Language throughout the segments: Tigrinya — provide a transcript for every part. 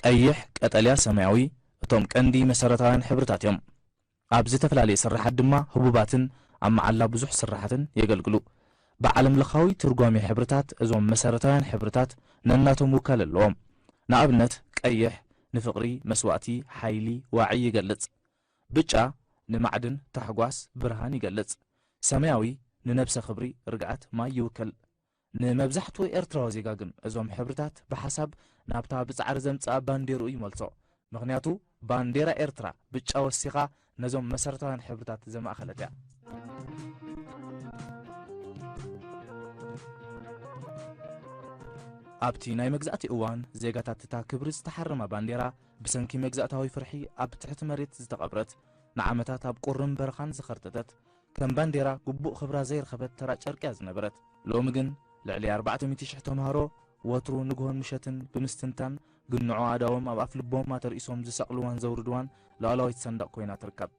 ቀይሕ ቀጠልያ ሰማያዊ እቶም ቀንዲ መሰረታውያን ሕብርታት እዮም ኣብ ዝተፈላለዩ ስራሓት ድማ ህቡባትን ኣብ መዓላ ብዙሕ ስራሓትን የገልግሉ ብዓለም ለኻዊ ትርጓሜ ሕብርታት እዞም መሰረታውያን ሕብርታት ነናቶም ውካል ኣለዎም ንኣብነት ቀይሕ ንፍቕሪ መስዋእቲ ሓይሊ ዋዒ ይገልጽ ብጫ ንማዕድን ታሕጓስ ብርሃን ይገልጽ ሰማያዊ ንነብሰ ክብሪ ርግዓት ማይ ይውክል ንመብዛሕትኡ ኤርትራዊ ዜጋ ግን እዞም ሕብርታት ብሓሳብ ናብታ ብጻዕሪ ዘምጽኣ ባንዴሩ ይመልሶ ምክንያቱ ባንዴራ ኤርትራ ብጫ ወሲኻ ነዞም መሰረታውያን ሕብርታት ዘማእኸለት እያ ኣብቲ ናይ መግዛእቲ እዋን ዜጋታት እታ ክብሪ ዝተሓረማ ባንዴራ ብሰንኪ መግዛእታዊ ፍርሒ ኣብ ትሕቲ መሬት ዝተቐብረት ንዓመታት ኣብ ቁርን በረኻን ዝኸርተተት ከም ባንዴራ ግቡእ ክብራ ዘይረኸበት ተራ ጨርቅያ ዝነበረት ሎሚ ግን ልዕሊ 400,000 ተምሃሮ ወትሩ ንግሆን ምሸትን ብምስትንታን ግንዖ ኣዳዎም ኣብ ኣፍ ልቦም ኣተርእሶም ዝሰቕልዋን ዘውርድዋን ላዕለዋይት ሰንደቕ ኮይና ትርከብ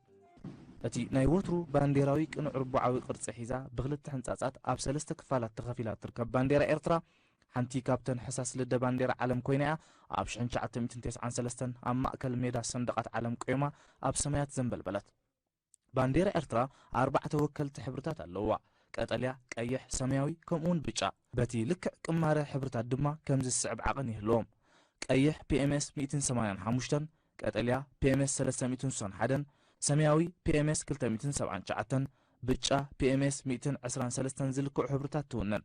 እቲ ናይ ወትሩ ባንዴራዊ ቅንዕ ርቡዓዊ ቅርጺ ሒዛ ብክልተ ህንጻጻት ኣብ 3 ክፋላት ተኸፊላ ትርከብ ባንዴራ ኤርትራ ሓንቲ ካብተን ሕሳስ ልደ ባንዴራ ዓለም ኮይና ኣብ 1993 ኣብ ማእከል ሜዳ ሰንደቃት ዓለም ቆይማ ኣብ ሰማያት ዘንበልበለት ባንዴራ ኤርትራ 4 ወከልቲ ሕብርታት ኣለዋ ቀጠልያ ቀይሕ ሰማያዊ ከምኡውን ብጫ በቲ ልክዕ ቅማረ ሕብርታት ድማ ከምዚ ዝስዕብ ዓቐን ይህልዎም ቀይሕ PMS 185 ቀጠልያ PMS 361 ሰማያዊ PMS 279 ብጫ PMS 123 ዝልክዑ ሕብርታት ትውነን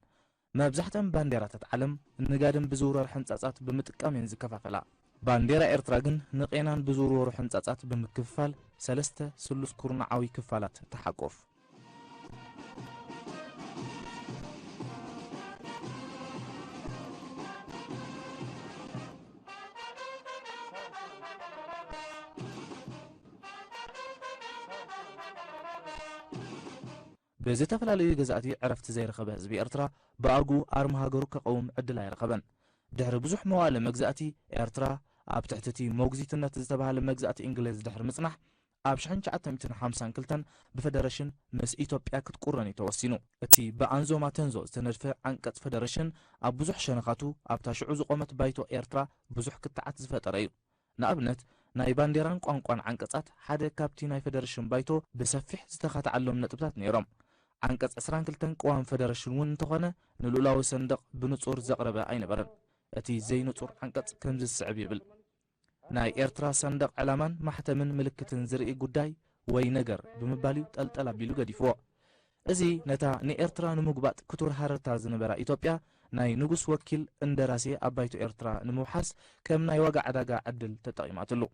መብዛሕትአን ባንዴራታት ዓለም ንጋድን ብዝውረሩ ሕንጻጻት ብምጥቃም እየን ዝከፋፈላ ባንዴራ ኤርትራ ግን ንቄናን ብዝውረሩ ሕንጻጻት ብምክፍፋል 3 ስሉስ ኩርናዓዊ ክፋላት ተሓቆፍ بزتفلالي جزاتي عرفت زي رخبة حزب إرترا بأرجو أرم هاجرو كقوم عدل يرخبن دحر بزح موال مجزاتي إرترا أب تحتتي موجزيتنا تزتبها لمجزات إنجليز دحر مصنح أب شحن شعت 250 كلتن بفدرشن مس إثيوبيا كتقرني توسينو أتي بأنزو ما تنزو تنرفع عنكت فدرشن أب بزح شنخاتو أب تشعوز قومت بايتو إرترا بزح كتعت زفتريو نابنت ناي بانديران قوانقوان عنكتات حدا كابتي ناي فدرشن بايتو بسفح زتخات علم نتبتات نيرم عنكت أسران كلتن قوان فدرشن ون تخانة نلولاو صندق بنصور زقربة أين برن أتي زي نصور عنكت كمز السعب يبل ناي إرترا صندق علامان محتمن ملكة زرقي قداي وي نجر بمباليو تلتلا بيلو قدي فوق أزي نتا ني إرترا نموقبات كتور هارتا زنبرا إثيوبيا ناي نقص وكيل اندراسي أبايتو إرترا نموحس كم ناي وقع عداقا عدل تطايماتلو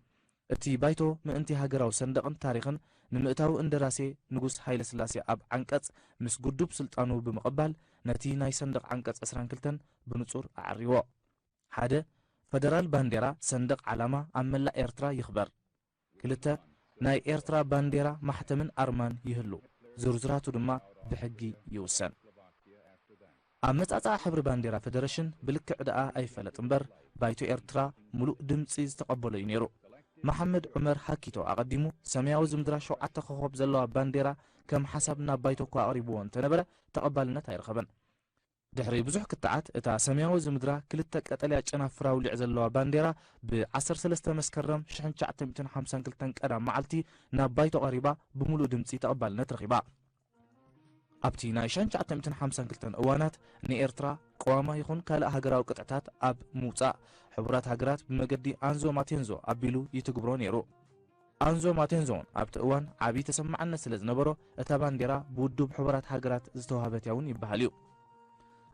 أتي بايتو من انتي هاجراو صندقن تاريخن نمئتاو اندراسي نقص هايل سلاسي أب عنكت مس قدوب سلطانو بمقبال نتي ناي صندق عنكت أسران كلتن بنصور أعريوا حدا فدرال بانديرا صندق علامة عملا إرترا يخبر كلتا ناي إرترا بانديرا محتمن أرمان يهلو زرزراتو دما بحقي يوسن أمت أتا حبر بانديرا فدرشن بلك عداء أي فلت انبر بايتو إرترا ملوء دمسيز تقبلو ينيرو محمد عمر حكيتو أقدمو سمياو زمدرا شو عتخوخوب زلوا بانديرا كم حسبنا بايتو كوا قريبون تنبرا تقبلنا تايرخبن دحري بزح كتعات اتا سمياو زمدرا كلتا قتليا ጨናፍራው ልዕዘለዋ ባንዴራ ب13 መስከረም 1952 ቀዳም መዓልቲ ናብ ባይቶ ቀሪባ ብሙሉ ድምጺ ተቀባልነት ረኺባ ኣብቲ ናይ 1952 እዋናት ንኤርትራ ቆዋማ ይኹን ካልእ ሃገራዊ ቅጥዕታት ኣብ ምውጻእ ሕቡራት ሃገራት ብመገዲ አንዞ ማቴንዞ ኣቢሉ ይትግብሮ ነይሩ አንዞ ማቴንዞን ኣብቲ እዋን ዓቢ ተሰማዕነት ስለ ዝነበሮ እታ ባንዴራ ብውዱብ ሕቡራት ሃገራት ዝተዋሃበት ያውን ይበሃል እዩ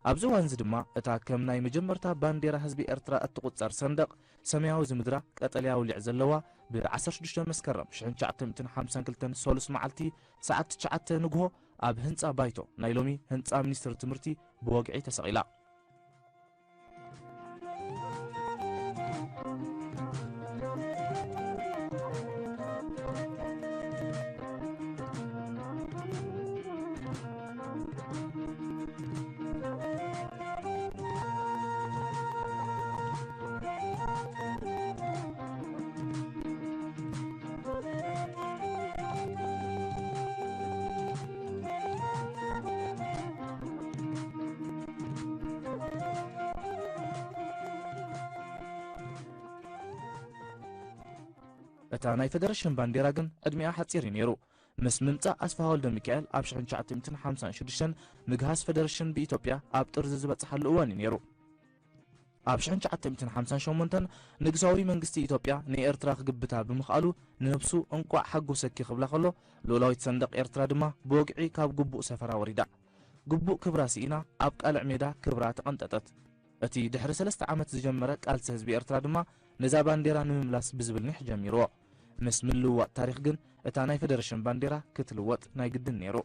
ኣብዚ እዋን ድማ እታ ከም ናይ መጀመርታ ባንዴራ ህዝቢ ኤርትራ እትቁጸር ሰንደቕ ሰማያዊ ዝምድራ ቀጠልያ ውልዕ ዘለዋ ብ16 መስከረም 1952 ሶሉስ መዓልቲ ሰዓት 9 ንግሆ ኣብ ህንጻ ባይቶ ናይ ሎሚ ህንጻ ሚኒስትር ትምህርቲ ብወግዒ ተሰቒላ እታ ናይ ፌደሬሽን ባንዴራ ግን ዕድሚኣ ሓፂር ነይሩ ምስ ምምፃእ ኣስፋ ወልደ ሚካኤል ኣብ 1956 ምግሃስ ፌደሬሽን ብኢትዮጵያ ኣብ ጥርዚ ዝበፅሓሉ እዋን ነይሩ ኣብ 1958 ንግሳዊ መንግስቲ ኢትዮጵያ ንኤርትራ ክግብታ ብምኽኣሉ ንነብሱ እንቋዕ ሓጎሰኪ ክብላ ከሎ ሉላዊት ሰንደቕ ኤርትራ ድማ ብወግዒ ካብ ግቡእ ሰፈራ ወሪዳ ግቡእ ክብራ ሲኢና ኣብ ቃልዕ ሜዳ ክብራ ተቐንጠጠት እቲ ድሕሪ 3 ዓመት ዝጀመረ ቃልሲ ህዝቢ ኤርትራ ድማ ነዛ ባንዴራ ንምምላስ ብዝብል ኒሕ ጀሚርዎ ምስ ምልውዋጥ ታሪክ ግን እታ ናይ ፌደሬሽን ባንዴራ ክትልወጥ ናይ ግድን ነይሩ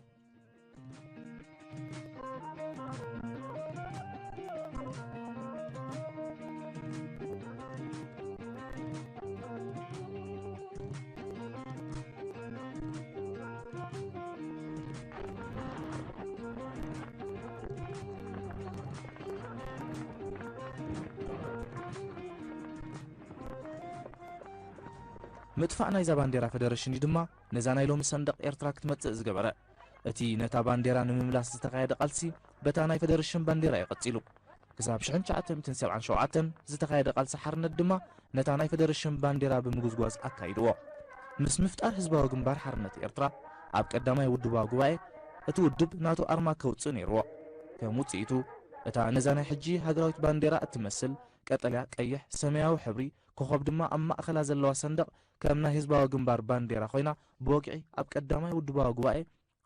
مدفع نايزا بانديرا فدرشني دما نزاناي لوم صندوق ኤርትራ ክትመጽእ ዝገበረ እቲ ነታ ባንዴራ ንምምላስ ዝተኻየደ ቃልሲ በታ ናይ ፌደሬሽን ባንዴራ ይቀጽሉ ክሳብ 1977 ዝተኻየደ ቃልሲ ሓርነት ድማ ነታ ናይ ፌደሬሽን ባንዴራ ብምጉዝጓዝ ኣካይድዎ ምስ ምፍጣር ህዝባዊ ግንባር ሓርነት ኤርትራ ኣብ ቀዳማይ ውድባዊ ጉባኤ እቲ ውድብ ናቱ ኣርማ ከውጽእ ነይርዎ ከም ውጽኢቱ እታ ነዛ ናይ ሕጂ ሃገራዊት ባንዴራ እትመስል ቀጠልያ ቀይሕ ሰማያዊ ሕብሪ ኮኸብ ድማ ኣብ ማእኸላ ዘለዋ ሰንደቕ ከም ናይ ህዝባዊ ግንባር ባንዴራ ኮይና ብወግዒ ኣብ ቀዳማይ ውድባዊ ጉባኤ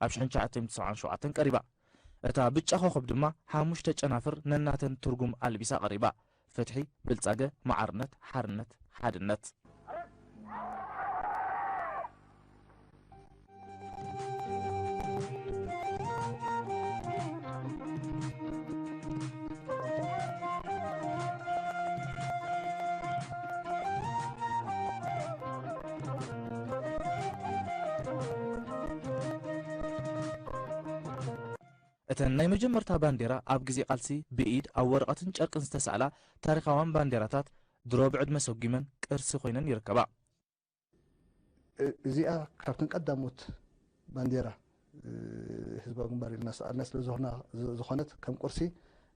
ኣብ 1997 ቀሪባ እታ ብጫ ኮኸብ ድማ ሓሙሽተ ጨናፍር ነናተን ትርጉም ኣልቢሳ ቀሪባ ፍትሒ ብልጻገ ማዓርነት ሓርነት ሓድነት እተናይ መጀመርታ ባንዴራ ኣብ ግዜ ቃልሲ ብኢድ ኣብ ወረቐትን ጨርቅን ዝተሳእላ ታሪኻዋን ባንዴራታት ድሮ ብዕድመ ሰጊመን ቅርሲ ኮይነን ይርከባ እዚኣ ካብተን ቀዳሞት ባንዴራ ህዝባዊ ግንባር ኢልና ሰኣልና ስለዝኾነት ከም ቁርሲ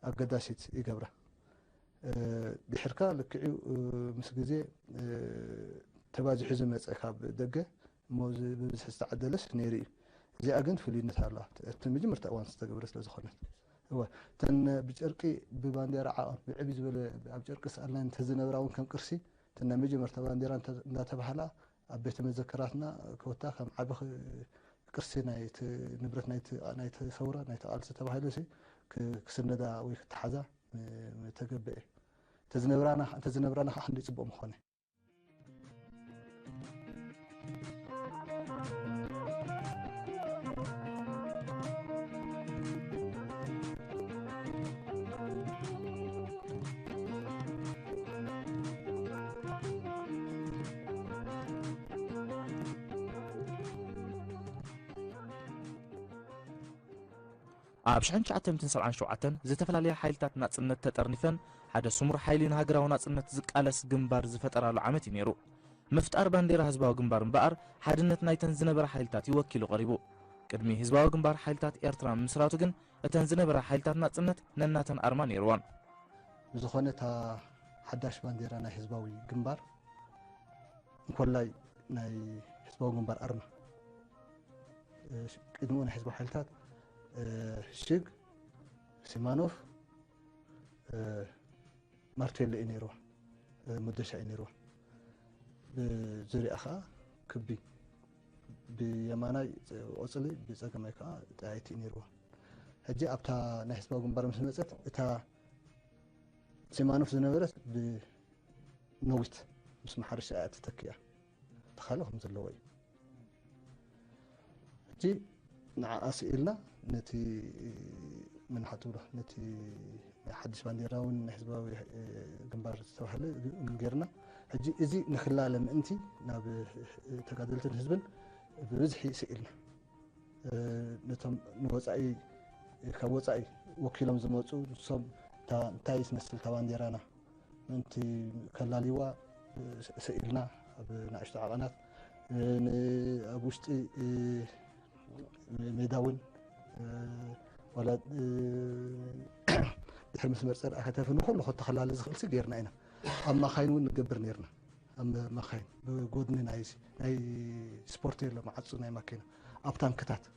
ኣገዳሲት ይገብራ ድሕርካ ልክዑ ምስ ግዜ ተባዚሑ ዝመፀ ካብ ደገ እሞ ብብዝሒ ዝተዓደለስ ነይሩ እዩ እዚኣ ግን ፍሉይነት ኣለዋ እቲ መጀመርታ እዋን ዝተገብረ ስለዝኾነት ተን ብጨርቂ ብባንዴራ ዓቐን ብዕብይ ዝበለ ኣብ ጨርቂ ሰኣልና እንተዝነበራ እውን ከም ቅርሲ ተን ናይ መጀመርታ ባንዴራ እንዳተባሃላ ኣብ ቤተ መዘከራትና ከወታ ከም ዓቢ ቅርሲ ናይቲ ንብረት ናይቲ ሰውራ ናይቲ ቃልሲ ተባሂሉ ክስነዳ ወይ ክትሓዛ ተገብአ እንተዝነብራና ከዓ ክንደይ ፅቡቅ ምኾነ ኣብ 1977 ዝተፈላለያ ሓይልታት ናጽነት ተጠርኒፈን ሓደ ስሙር ሓይሊ ንሃገራዊ ናጽነት ዝቃለስ ግንባር ዝፈጠራሉ ዓመት እዩ ነይሩ ምፍጣር ባንዴራ ህዝባዊ ግንባር እምበኣር ሓድነት ናይተን ዝነበራ ሓይልታት ይወኪሉ ቀሪቡ ቅድሚ ህዝባዊ ግንባር ሓይልታት ኤርትራ ምስራቱ ግን እተን ዝነበራ ሓይልታት ናጽነት ነናተን ኣርማ ነይርዎን ዝኾነታ ሓዳሽ ባንዴራ ናይ ህዝባዊ ግንባር እንኮላይ ናይ ህዝባዊ ግንባር ኣርማ ቅድሚኡ ናይ ህዝባዊ ሓይልታት ሽግ ሲማኖፍ ማርቴል ኢኔርዋ መደሻ ኢኔርዋ ብዙሪያ ከዓ ክቢ ብየማናይ ቆፅሊ ብፀገማይ ከዓ ጠያይቲ ኢኔርዋ ሕጂ ኣብታ ናይ ህዝባዊ ግንባር ምስ መፀት እታ ሲማኖፍ ዝነበረት ብነዊት ምስ ማሕረሻ እያ ተተኪያ ተኻልእ ከም ዘለዎ እዩ ሕጂ ንዓኣ ስኢልና ነቲ من حتوله نتي حدش بانديرا ونحزبه جنبار استوحله نجرنا هجي إزي نخلال من أنتي ناب تقادلت الحزبن بوزحي سئلنا نتم نوزعي كوزعي وكيلهم زموتو صب تايس مثل تبانديرانا أنتي كلاليوا سئلنا بنعشت عقنات أبوشتي ميداون ولا دحر مسمر صار أكتفنا كل خط خلال زخلص غيرنا هنا أما خاينون نجبر نيرنا مخاين بجودني ناي سبورتي لما عطسو ناي ماكينة أبتان كتات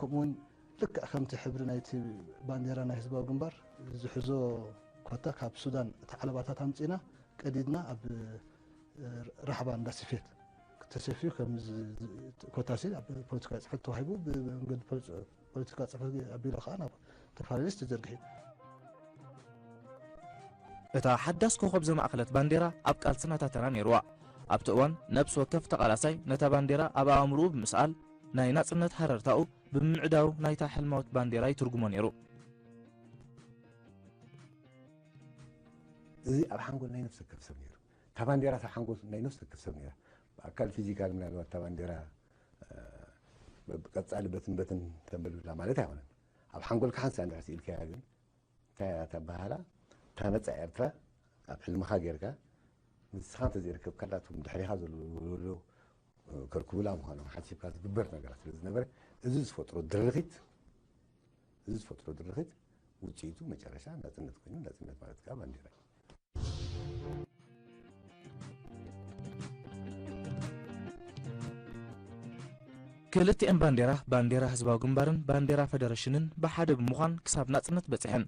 كمون لك أخمتي حبر نايتي بانديرا ناي حزبا جنبار زحزو كوتا كاب السودان تعلباتات همتينا قديدنا أب رحبان داسفيت تسفيو كم كوتاسي أب بوليتيكا صحت وهيبو بنقد بوليتيكا صحت أبيلو خانا تفعليش تزرقين እታ ሓዳስ ኮኸብ ዘማእኸለት ባንዴራ ኣብ ቃልስናታተና ነይርዋ ኣብቲ እዋን ነብሲ ወከፍ ተቓላሳይ ነታ ባንዴራ ኣብ ኣእምርኡ ብምስኣል ናይ ናጽነት ሃረርታኡ ብምዕዳው ናይታ ሕልማዊት ባንዴራ ይትርጉሞ ነይሩ እዚ ኣብ ሓንጎል ናይ ነፍሲ ወከፍ ሰብ ነይሩ እታ ባንዴራ ኣብ ሓንጎል ናይ ነፍሲ ወከፍ ሰብ ነይራ ብኣካል ፊዚካል ምናልባት እታ ባንዴራ ብቀጻሊ በትን ተንበልብላ ማለት ኣይኮነን ኣብ ሓንጎልካ ሓንሳ እንድሕር ስኢልካያ ግን እንታይ እያ ተባሃላ ታነጻ ኤርትራ ኣብ ሕልምኻ ጌርካ ንስኻ እንተዘይርከብ ካላቶም ድሕሪኻ ዘሎ ከርክቡላ ምዃኖም ሓሲብካ ዝግበር ነገራት ስለ ዝነበረ እዚ ዝፈጥሮ ድርኺት ውፅኢቱ መጨረሻ ናጽነት ኮይኑ ናጽነት ማለት ከዓ ባንዴራ ክልቲአን ባንዴራ ህዝባዊ ግንባርን ባንዴራ ፌደሬሽንን ብሓደ ብምዃን ክሳብ ናጽነት በፂሐን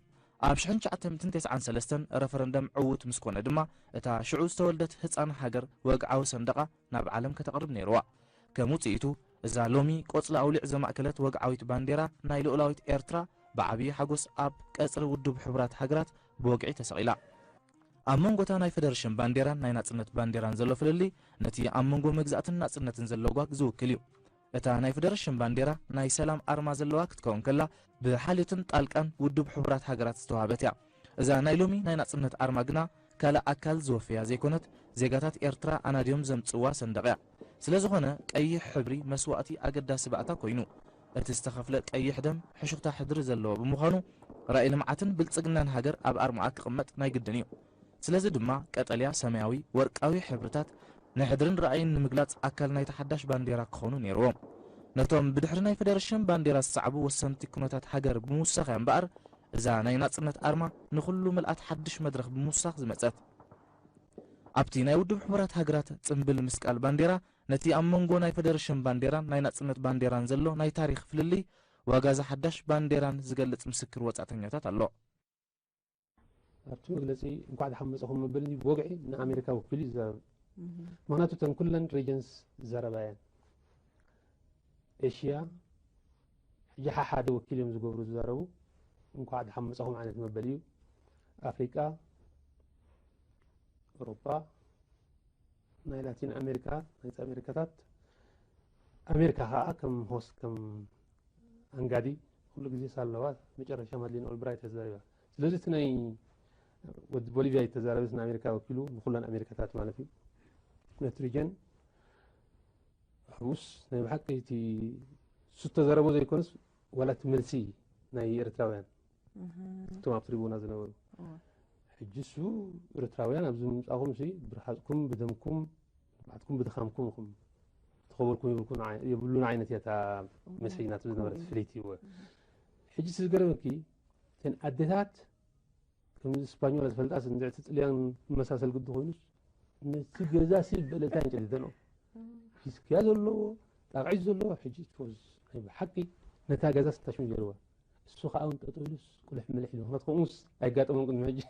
ኣብ 1993 ረፈረንደም ዕውት ምስ ኮነ ድማ እታ ሽዑ ዝተወልደት ህፃን ሃገር ወግዓዊ ሰንደቓ ናብ ዓለም ከተቕርብ ነይርዋ ከም ውፅኢቱ እዛ ሎሚ ቆፅሊ ኣውሊዕ ዘማእከለት ወግዓዊት ባንዴራ ናይ ልኡላዊት ኤርትራ ብዓብዪ ሓጎስ ኣብ ቀጽሪ ውድብ ሕቡራት ሃገራት ብወግዒ ተሰቒላ ኣብ መንጎታ ናይ ፌደሬሽን ባንዴራን ናይ ናጽነት ባንዴራን ዘሎ ፍልሊ ነቲ ኣብ መንጎ መግዛእትን ናጽነትን ዘሎ ጓግ ዝውክል እዩ እታ ናይ ፌደሬሽን ባንዴራ ናይ ሰላም ኣርማ ዘለዋ ክትከውን ከላ ብሓልዮትን ጣልቃን ውድብ ሕቡራት ሃገራት ዝተዋሃበት እያ እዛ ናይ ሎሚ ናይ ናጽነት ኣርማ ግና ካልእ ኣካል ዝወፍያ ዘይኮነት ዜጋታት ኤርትራ ኣናድዮም ዘምጽዋ ሰንደቕ እያ ስለ ዝኾነ ቀይሕ ሕብሪ መስዋእቲ ኣገዳሲ ባእታ ኮይኑ እቲ ዝተኸፍለ ቀይሕ ደም ሕሹኽታ ሕድሪ ዘለዎ ብምዃኑ ራእይ ልምዓትን ብልጽግናን ሃገር ኣብ ኣርማኣ ክቕመጥ ናይ ግድን እዩ ስለዚ ድማ ቀጠልያ ሰማያዊ ወርቃዊ ሕብርታት ናይ ሕድርን ራእይን ንምግላጽ ኣካል ናይ ተሓዳሽ ባንዴራ ክኾኑ ነይርዎም ነቶም ብድሕሪ ናይ ፌደሬሽን ባንዴራ ዝሰዓቡ ወሰንቲ ኩነታት ሃገር ብምውሳኽ እያ እምበኣር እዛ ናይ ናጽነት ኣርማ ንኹሉ ምልኣት ሓድሽ መድረኽ ብምውሳኽ ዝመጸት ኣብቲ ናይ ውድብ ሕቡራት ሃገራት ጽምብል ምስቃል ባንዴራ ነቲ ኣብ መንጎ ናይ ፌደሬሽን ባንዴራን ናይ ናጽነት ባንዴራን ዘሎ ናይ ታሪክ ፍልሊ ዋጋ ሓዳሽ ባንዴራን ዝገልጽ ምስክር ወጻእተኛታት ኣሎ ኣብቲ መግለጺ እንኳዕ ዝሓመፀኹም መበል ብወግዒ ንኣሜሪካ ወኪል እዩ ዝዛረብ ምክንያቱ እተን ኩለን ሬጅንስ ዘረባ እየን ኤሽያ ሕጂ ሓደ ወኪል እዮም ዝገብሩ ዝዛረቡ እንኳዕ ዝሓመፀኹም ዓይነት መበል እዩ ኣፍሪቃ ኣውሮፓ ናይ ላቲን ኣሜሪካ ናይ ኣሜሪካታት ኣሜሪካ ከዓ ከም ሆስት ከም አንጋዲ ኩሉ ግዜ ሳለዋ መጨረሻ ማድሊን ኦልብራይት ተዛሪባ ስለዚ እቲ ናይ ቦሊቪያ የተዛረበት ንኣሜሪካ ወኪሉ ንኩለን ኣሜሪካታት ማለት እዩ ነቲ ሪጅን حوس نبي حكي تي ستة ضربوا زي كونس ولا تملسي ناي إرتراويان توما بتريبونا زنور حجسو إرتراويان أبزم أقوم شيء برحكم بدمكم بعدكم بدخامكم خم تخبركم يبلون عينتي تا مسحينات زنور فليتي و حجس الجرمكي تن أديتات كم إسبانيول فلتاس نزعت تليان مساسل قد خوينش نسجزا سيب بلتان جديدنو فيسكياز اللو تاعيز اللو حجي تفوز بحقي نتاجا ستاشون جروا السوق أون تطولس كل حمل حلو ما تقومس أي قات ممكن نجي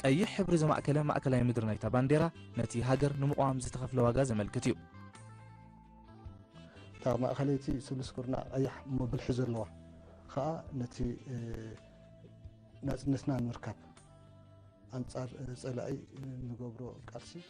أي حبر زمأكله مأكله مدرنا يتا بانديرا نتي هاجر نمقام زتخفل واجا زملكتيو تا مأكلتي سلس كورنا أي بالحزر لوا خا نتي نسنا نركب أنصار سلاي نجبرو كارسي